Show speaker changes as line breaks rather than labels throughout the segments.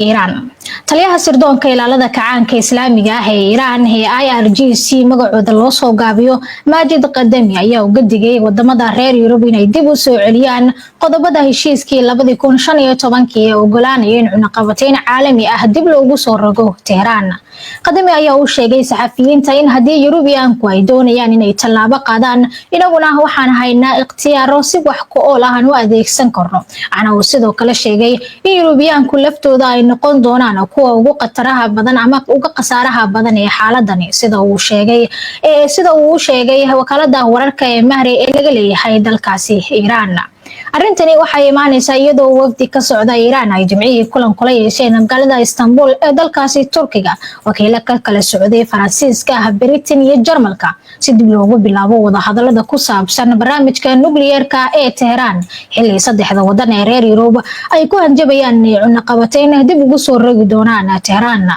Iran. Taliyaha sirdoonka ilaalada kacaanka Islaamiga ah ee Iran ee IRGC magacooda loo soo gaabiyo Majid Qadami ayaa uga digay wadamada reer Yurub inay dib u soo celiyaan qodobada heshiiskii 2015 ee ogolaanaya in cunaqabatayn caalami ah dib loogu soo rogo Tehran. Qadami ayaa u sheegay saxafiyiinta in haddii Yurubiyaanku ay doonayaan inay tallaabo qaadaan inaguna waxaan haynaa ikhtiyaaro si wax ku ool ah u adeegsan karno. Waxaana uu sidoo kale sheegay in Yurubiyaanku laftooda ay noqon doonaan kuwa ugu qataraha badan ama uga qasaaraha badan ee xaaladani sida uu sheegay wakaalada wararka ee Mahri ee laga leeyahay dalkaasi Iran. Arrintani waxay imaanaysaa iyadoo wafdi ka socda Iran ay jimcihii kulan kula yeesheen magaalada Istanbul ee dalkaasi Turkiga wakiilo ka kala socday Faransiiska, Britain iyo Jarmalka si dib loogu bilaabo wadahadalada ku saabsan barnaamijka nukliyeerka ee Tehran xilli saddexda wadan ee reer Yurub ay ku hanjabayaan inay cunaqabatayn dib ugu soo rogi doonaan Tehran.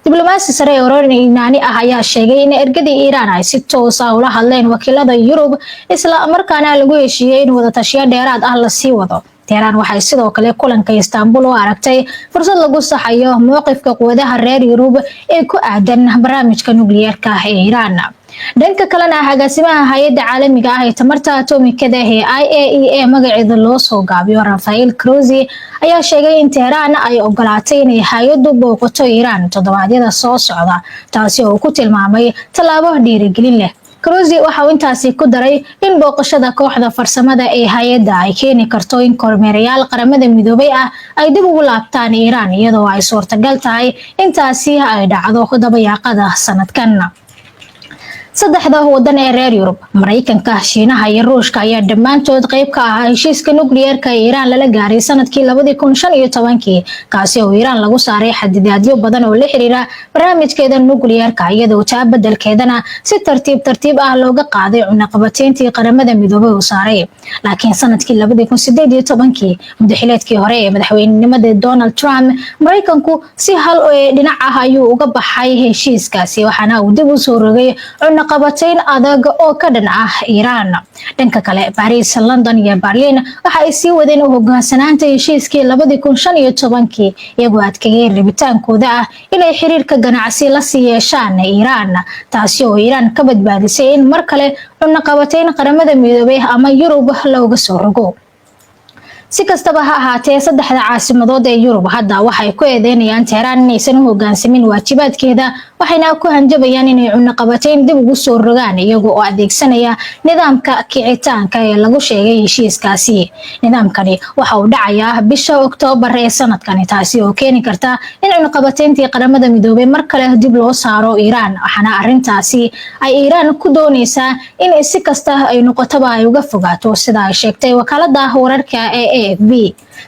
Diblomaasi sare oo Iiraani ah ayaa sheegay in ergadii Iran ay si toos ah ula hadleen wakiilada Yurub isla markaana lagu heshiiyay in wada tashiyo dheeraad ah la sii wado. Tehran waxay sidoo kale kulanka Istanbul u aragtay fursad lagu saxayo mowqifka quwadaha reer Yurub ee ku aadan barnaamijka nukliyeerka ee Iran. dhanka kalena agaasimaha hay'adda caalamiga ah ee tamarta atomikada ee IAEA magaceeda loo soo gaabiyo Rafael Grossi ayaa sheegay in Tehran ay ogolaatay inay hay'addu booqato Iran toddobaadyada soo socda taasi oo ku tilmaamay tallaabo dhiirigelin leh. Grossi waxa uu intaasi ku daray in booqashada kooxda farsamada ee hay'adda ay keeni karto in kormeerayaal qaramada midoobay ah ay dib ugu laabtaan Iran iyadoo ay suurtagal tahay intaasi ay dhacdo dabayaaqada sanadkan. saddexda wadan ee reer Yurub, Mareykanka, Shiinaha iyo Ruushka ayaa dhammaantood qayb ka ah heshiiska nukliyeerka ee Iran lala gaaray sanadkii 2015 kaasi oo Iran lagu saaray xadidaadyo badan oo la xiriira barnaamijkeeda nukliyeerka iyadoo taa beddelkeedana si tartiib ah looga qaaday cunaqabatayntii qaramada midoobay oo saaray. Laakiin sanadkii 2018 madaxweynaha hore ee madaxweynenimada Donald Trump, Mareykanku si hal dhinac ah ayuu uga baxay heshiiskaasi waxaana uu dib u soo rogay cunaqabatayn adag oo ka dhan ah Iran. dhanka kale Paris, London iyo Berlin waxa ay sii wadeen u hoggaansanaanta heshiiskii 2015 iyagoo adkeeyay rabitaankooda ah inay xiriirka ganacsi la sii yeeshaan Iran taasi oo Iran ka badbaadisay in mar kale cunaqabatayn qaramada midoobay ama Yurub looga soo rogo. si kastaba ha ahaatee saddexda caasimadood ee Yurub hadda waxay ku eedeynayaan Tehran inaysan u hoggaansamin waajibaadkeeda waxayna ku hanjabayaan inay cunaqabatayn dib ugu soo rogaan iyagoo oo adeegsanaya nidaamka kicitaanka ee lagu sheegay heshiiskaasi. nidaamkani waxa uu dhacayaa bisha Oktoobar ee sanadkan taasi oo keeni karta in cunaqabatayntii qaramada midoobay mar kale dib loo saaro Iran waxaana arrintaasi ay Iran ku doonaysaa in si kasta ay noqotaba ay uga fogaato sida ay sheegtay wakaalada wararka ee AFP.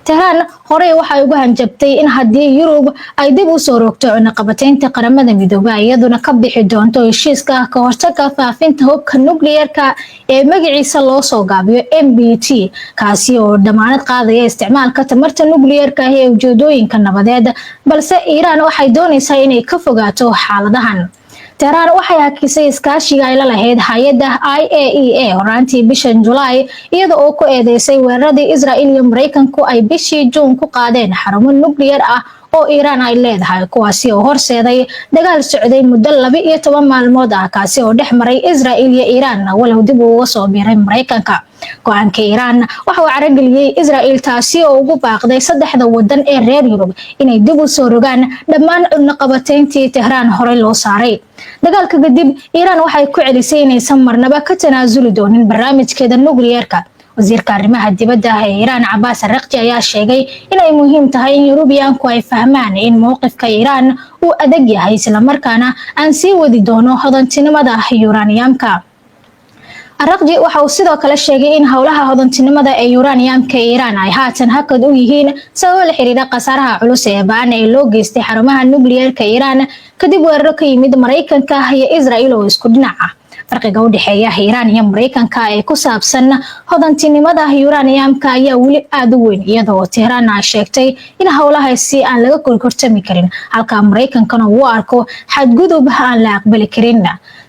Tehran hore waxay ugu hanjabtay in haddii Yurub ay dib u soo rogto cunaqabataynta qaramada midoobay iyaduna ka bixi doonto heshiiska ka hortagga faafinta hubka nukliyeerka ee magaciisa loo soo gaabiyo NPT kaasi oo damaanad qaadaya isticmaalka tamarta nukliyeerka ee ujeedooyinka nabadeed balse Iran waxay doonaysaa inay ka fogaato xaaladahan. Tehran waxay hakisay iskaashiga ay la lahayd hay'adda IAEA horaantii bishan July iyada oo ku eedeysay weeraradii Israel iyo Mareykanku ay bishii Juun ku qaadeen xarumo nukliyeer ah oo Iran ay leedahay kuwaasi oo horseeday dagaal socday muddo 12 maalmood ah kaasi oo dhex maray Israel iyo Iran walow dib uga soo biiray Mareykanka. go'aanka Iran waxa uu carageliyay Israel taasi oo ugu baaqday saddexda wadan ee reer Yurub inay dib u soo rogaan dhammaan cunaqabatayntii Tehran hore loo saaray. dagaalka kadib Iran waxay ku celisay inaysan marnaba ka tanaasuli doonin barnaamijkeeda nukliyeerka. wasiirka arrimaha dibadda ee Iran Abbas Araghchi ayaa sheegay inay muhiim tahay in Yurubiyaanku ay fahmaan in mowqifka Iran uu adag yahay isla markaana aan sii wadi doono hodantinimada uraniumka. Araghchi waxa uu sidoo kale sheegay in howlaha hodantinimada ee uraniumka Iran ay haatan hakad u yihiin sabab la xiriira qasaaraha culus ee baan ee loo geystay xarumaha nukliyeerka Iran kadib weeraro ka yimid Mareykanka iyo Israel oo isku dhinac ah. farqiga u dhaxeeya Iran iyo Mareykanka ee ku saabsan hodantinimada uraniumka ayaa weli aad u weyn iyadoo Tehran ay sheegtay in howlahaasi aan laga korgortami karin halka Mareykankana uu arko xadgudub aan la aqbali karin.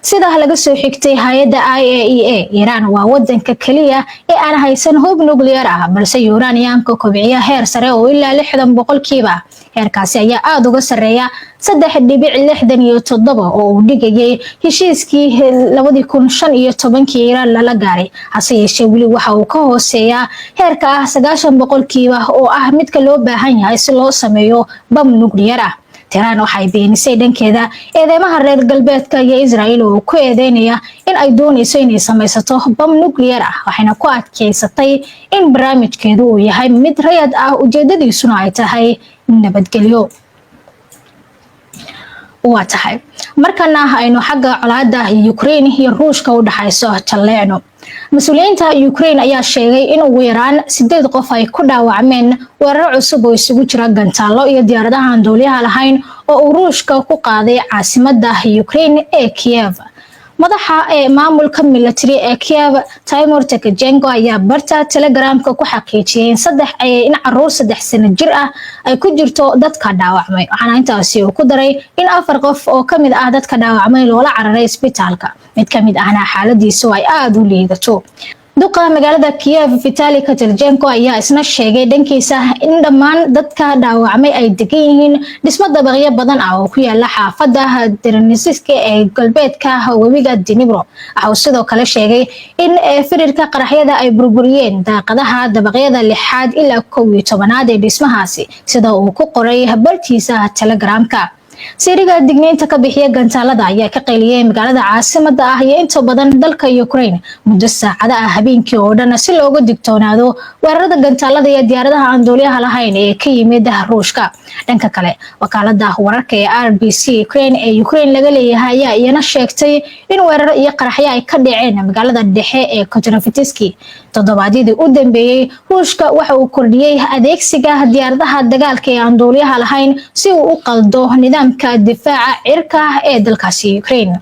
sida laga soo xigtay hay'adda IAEA, Iran waa wadanka kaliya ee aan haysan hub nuclear ah balse uraniumka kobciya heer sare oo ilaa 60%. heerkaasi ayaa aad uga sareeya 3.67 oo uu dhigayay heshiiskii 2015 Iran lala gaaray. hase yeeshee weli waxa uu ka hooseeyaa heerka 90% oo ah midka loo baahan yahay si loo sameeyo bam nuclear ah. Tehran waxay beenisay dhankeeda eedeymaha reer galbeedka iyo Israa'iil oo ku eedeynaya in ay doonayso inay samaysato bam nuclear ah, waxayna ku adkeysatay in barnaamijkeedu uu yahay mid rayid ah, ujeedadiisuna ay tahay nabadgelyo. waa tahay markana aynu xagga colaadda Ukraine iyo Ruushka u dhaxayso jaleecno. mas-uuliyiinta Ukraine ayaa sheegay in ugu yaraan 8 qof ay ku dhaawacmeen weerar cusub oo isugu jira gantaalo iyo diyaaradaha aan duuliyaha lahayn oo uu Ruushka ku qaaday caasimadda Ukraine ee Kiev. madaxa maamulka military ee Kiev, Tymur Tekachenko, ayaa barta Telegramka ku xaqiijiyay in caruur 3 sano jir ah ay ku jirto dadka dhaawacmay. waxaana intaasi uu ku daray in 4 qof oo kamid ah dadka dhaawacmay loola cararay isbitaalka, mid kamid ahna xaaladiisu ay aad u liidato. duqa magaalada Kiev, Vitali Klitschko, ayaa isna sheegay dhankiisa in dhammaan dadka dhaawacmay ay degan yihiin dhismo dabaqyo badan ah oo ku yaala xaafadda Dnipropetrovsk ee galbeedka webiga Dnipro. waxa uu sidoo kale sheegay in firirka qaraxyada ay burburiyeen daaqadaha dabaqyada 6 ilaa 11 ee dhismahaasi, sida uu ku qoray bartiisa Telegramka. siriga digniinta ka bixiya gantaalada ayaa ka qayliyay magaalada caasimadda ah iyo inta badan dalka Ukraine muddo saacada ah habeenkii oo dhan si looga digtoonaado weerarada gantaalada iyo diyaaradaha aan duuliyaha lahayn ee ka yimid Ruushka. dhanka kale, wakaaladda wararka ee RBC Ukraine laga leeyahay ayaa iyana sheegtay in weerar iyo qaraxyo ay ka dhaceen magaalada dhexe ee Kontravitski. toddobaadyadii u dambeeyay, Ruushka waxa uu kordhiyay adeegsiga diyaaradaha dagaalka ee aan duuliyaha lahayn si uu u qaldo nidaamka difaaca cirka ee dalkaasi Ukraine.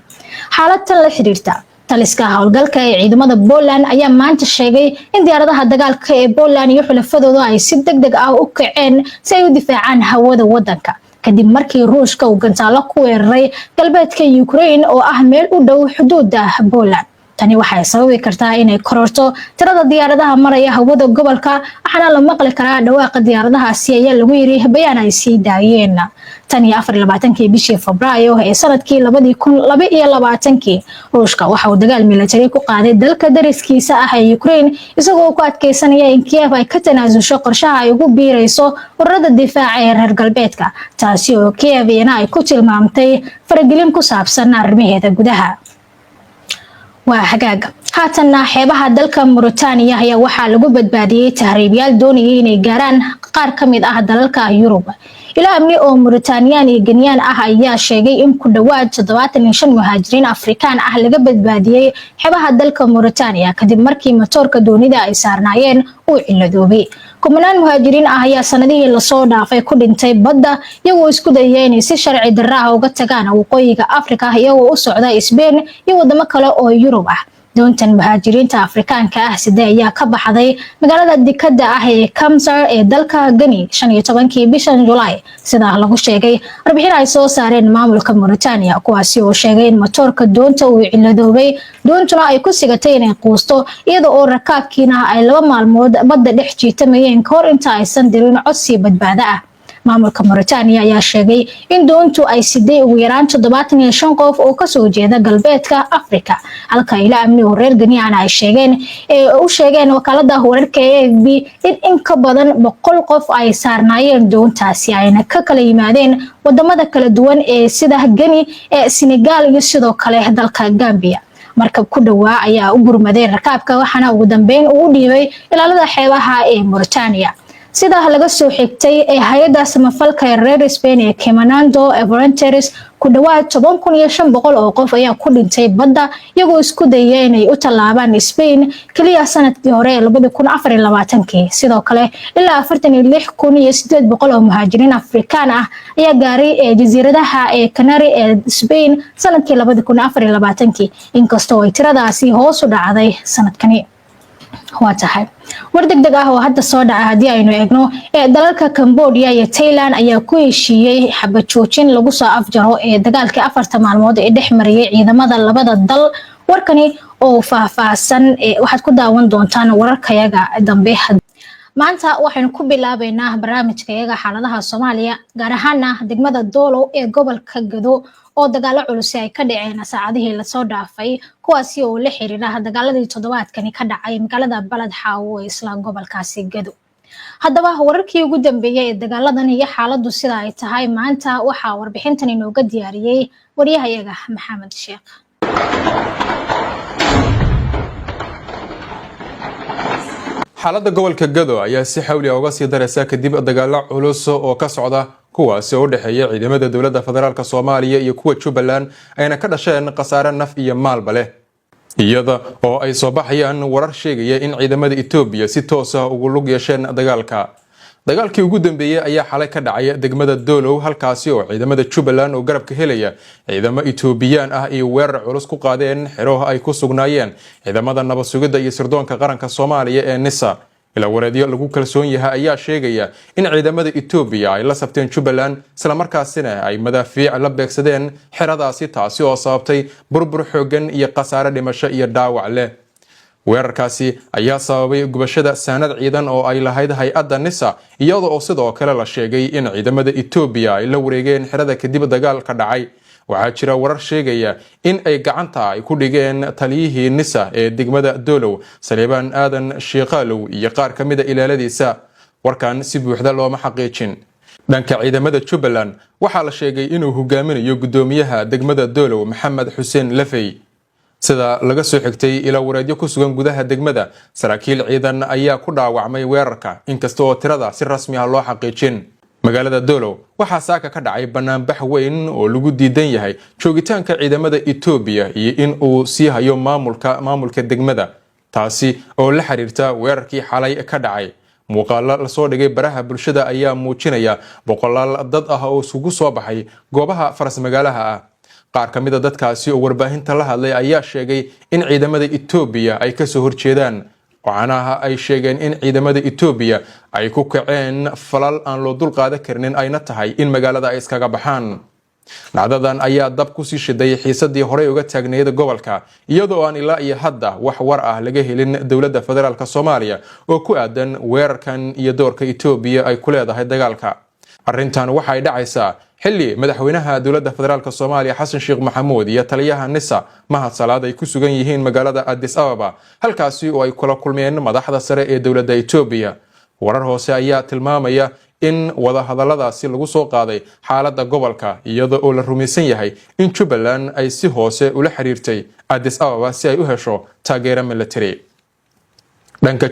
xaaladdan la xiriirta taliska howlgalka ee ciidamada Poland ayaa maanta sheegay in diyaaradaha dagaalka ee Poland iyo xulafadooda ay si degdeg ah u kaceen si ay u difaacaan hawada wadanka kadib markii Ruushka uu gantaalo ku weeraray galbeedka Ukraine oo ah meel u dhow xuduudda Poland. tani waxay sababi kartaa inay kororto tirada diyaaradaha maraya hawada gobolka, waxaana la maqli karaa dhawaaqa diyaaradahaasi ayaa lagu yiri bayaan ay sii daayeen. tan iyo 24 bishii Febraayo ee sanadkii 2022, Ruushka waxa uu dagaal military ku qaaday dalka dariskiisa ah ee Ukraine, isagoo ku adkeysanaya in Kiev ay ka tanaasusho qorshaha ay ugu biirayso ururada difaaca ee reer galbeedka, taasi oo Kiev ay ku tilmaamtay faragelin ku saabsan arrimaheeda gudaha. waa hagaag haatanna xeebaha dalka Mauritania ayaa waxaa lagu badbaadiyay tahriibayaal doonayay inay gaaraan qaar ka mid ah dalalka Yurub. ilaa amni oo Mauritanian iyo Ghanaian ah ayaa sheegay in ku dhawaad 75 muhaajiriin Afrikaan ah laga badbaadiyay xeebaha dalka Mauritania kadib markii matoorka doonida ay saarnaayeen uu ciladoobay. kumanaan muhaajiriin ah ayaa sanadihii la soo dhaafay ku dhintay badda iyagoo isku dayay inay si sharci darro ah uga tagaan waqooyiga Afrika iyagoo u socda Spain iyo wadamo kale oo Yurub ah. doontan muhaajiriinta Afrikaanka ah sidee ayaa ka baxday magaalada dekada ah ee Kamsar ee dalka Ghana 15 bishan July, sida lagu sheegay warbixin ay soo saareen maamulka Mauritania, kuwaasi oo sheegay in matoorka doonta uu ciladoobay, doontuna ay ku sigatay inay quusto iyada oo rakaabkiina ay 2 maalmood badda dhex jiitamayeen kahor inta aysan dirin codsi badbaado ah. maamulka Mauritania ayaa sheegay in doontu ay siday ugu yaraan 75 qof oo ka soo jeeda galbeedka Afrika, halka ilaa amni oo reer Ghanaian ay sheegeen wakaaladda wararka ee AFP in ka badan 100 qof ay saarnaayeen doontaasi ayna ka kala yimaadeen wadamada kala duwan ee sida Ghana, Senegal iyo sidoo kale dalka Gambia. markab ku dhawaa ayaa u gurmaday rakaabka, waxaana ugu dambeyn uu dhiibay ilaalada xeebaha ee Mauritania. sida laga soo xigtay hay'adda samafalka ee reer Spain ee Caminando Voluntaries, ku dhawaad 1500 oo qof ayaa ku dhintay badda iyagoo isku dayay inay u tallaabaan Spain kaliya sanadkii hore 2024. sidoo kale ilaa 46800 oo muhaajiriin Afrikaan ah ayaa gaaray jasiiradaha Canary ee Spain sanadkii 2024, inkastoo ay tiradaasi hoos u dhacday sanadkani. waa tahay war degdeg ah oo hadda soo dhacay haddii aynu eegno dalalka Cambodia iyo Thailand ayaa ku heshiiyay xabad joojin lagu soo afjaro dagaalkii 4 maalmood ee dhex mariyay ciidamada labada dal warkani oo faahfaahsan waxaad ku daawan doontaan wararkayaga dambe maanta waxaynu ku bilaabaynaa barnaamijkayaga xaaladaha Soomaaliya gaar ahaan degmada Doolow ee gobolka Gado oo dagaalo culus ay ka dhaceen saacadihii la soo dhaafay kuwaasi oo la xiriira dagaaladii toddobaadkani ka dhacay magaalada Balad Xaawo ee isla gobolkaasi Gado haddaba wararkii ugu dambeeyay ee dagaaladan iyo xaaladdu sida ay tahay maanta waxa warbixintan inooga diyaariyay wariyahayaga Maxamed Sheekh
xaaladda gobolka Gado ayaa si xawli ah uga sii daraysa kadib dagaalo culus oo ka socda kuwaasi oo u dhaxeeya ciidamada dawladda federaalka Soomaaliya iyo kuwa Jubbaland ayna ka dhasheen khasaare naf iyo maalba leh iyada oo ay soo baxayaan warar sheegaya in ciidamada Itoobiya si toos ah ugu lug yeesheen dagaalkii ugu dambeeyay ayaa xalay ka dhacay degmada Doolow halkaasi oo ciidamada Jubbaland oo garab ka helaya ciidamo Itoobiyaan ah iyo weerar culus ku qaadeen xero ay ku sugnaayeen ciidamada nabad sugidda iyo sirdoonka qaranka Soomaaliya ee NISA ila wareediyo lagu kalsoon yahay ayaa sheegaya in ciidamada Itoobiya ay la sabteen Jubbaland isla markaasina ay madaafiic la beegsadeen xeradaasi taasi oo sababtay burbur xooggan iyo khasaare dhimasho iyo dhaawac leh weerarkaasi ayaa sababay gubashada saanad ciidan oo ay lahayd hay'adda NISA iyadoo oo sidoo kale la sheegay in ciidamada Itoobiya ay la wareegeen xerada kadib dagaal ka dhacay waxaa jira warar sheegaya in ay gacanta ay ku dhigeen taliyihii NISA ee degmada Doolow Saleebaan Aadan Sheekhaalow iyo qaar ka mid ah ilaaladiisa warkan si buuxda looma xaqiijin dhanka ciidamada Jubbaland waxaa la sheegay inuu hogaaminayo gudoomiyaha degmada Doolow Maxamed Xuseen Lafey sida laga soo xigtay ila wareedyo ku sugan gudaha degmada saraakiil ciidan ayaa ku dhaawacmay weerarka inkastoo tirada si rasmi ah loo xaqiijin magaalada Doolow waxaa saaka ka dhacay banaanbax weyn oo lagu diidan yahay joogitaanka ciidamada Itoobiya iyo in uu sii hayo maamulka degmada taasi oo la xiriirta weerarkii xalay ka dhacay muuqaalo la soo dhigay baraha bulshada ayaa muujinaya boqolaal dad ah oo isugu soo baxay goobaha faras magaalaha ah qaar ka mid ah dadkaasi oo warbaahinta la hadlay ayaa sheegay in ciidamada Itoobiya ay ka soo horjeedaan waxaana ay sheegeen in ciidamada Itoobiya ay ku kaceen falal aan loo dul qaadan karin ayna tahay in magaalada ay iskaga baxaan dhacdadan ayaa dab ku sii shiday xiisadii hore uga taagneyd gobolka iyadoo aan ilaa iyo hadda wax war ah laga helin dawladda federaalka Soomaaliya oo ku aadan weerarkan iyo doorka Itoobiya ay ku leedahay dagaalka arrintan waxa ay dhacaysaa xilli madaxweynaha dawladda federaalka Soomaaliya Xasan Sheekh Maxamuud iyo taliyaha NISA Mahad Salaad ay ku sugan yihiin magaalada Addis Ababa halkaasi oo ay kula kulmeen madaxda sare ee dawladda Itoobiya warar hoose ayaa tilmaamaya in wada hadalladaasi lagu soo qaaday xaaladda gobolka iyadoo oo la rumaysan yahay in Jubbaland ay si hoose ula xiriirtay Addis Ababa si ay u hesho taageero military dhanka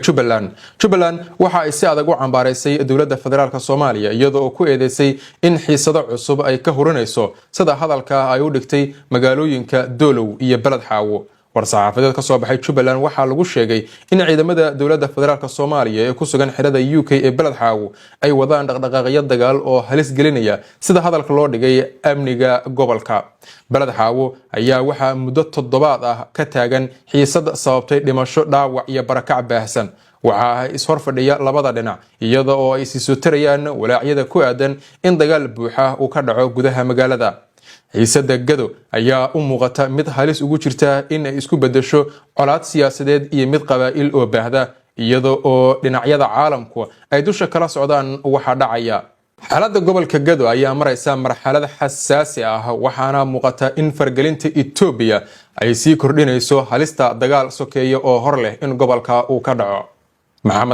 Jubbaland waxa ay si adag u cambaaraysay dawladda federaalka Soomaaliya iyadoo ku eedeysay in xiisado cusub ay ka hurinayso sida hadalka ay u dhigtay magaalooyinka Doolow iyo Balad Xaawo war-saxaafadeed ka soo baxay Jubbaland waxaa lagu sheegay in ciidamada dawladda federaalka Soomaaliya ee ku sugan xerada UK ee Balad Xaawo ay wadaan dhaqdhaqaaqyo dagaal oo halis gelinaya sida hadalka loo dhigay amniga gobolka Balad Xaawo ayaa waxa muddo toddobaad ah ka taagan xiisad sababtay dhimasho dhaawac iyo barakac baahsan waxa ay ishor fadhiya labada dhinac iyada oo ay sii tarayaan walaacyada ku aadan in dagaal buuxa uu ka dhaco gudaha magaalada xiisadda Gado ayaa u muuqata mid halis ugu jirta in ay isku bedesho colaad siyaasadeed iyo mid qabaa'il oo baahda iyada oo dhinacyada caalamku ay dusha kala socdaan waxa dhacaya xaaladda gobolka Gado ayaa maraysa marxalad xasaasi ah waxaana muuqata in fargelinta Itoobiya ay sii kordhinayso halista dagaal sokeeye oo hor leh in gobolka uu ka dhaco Maxamed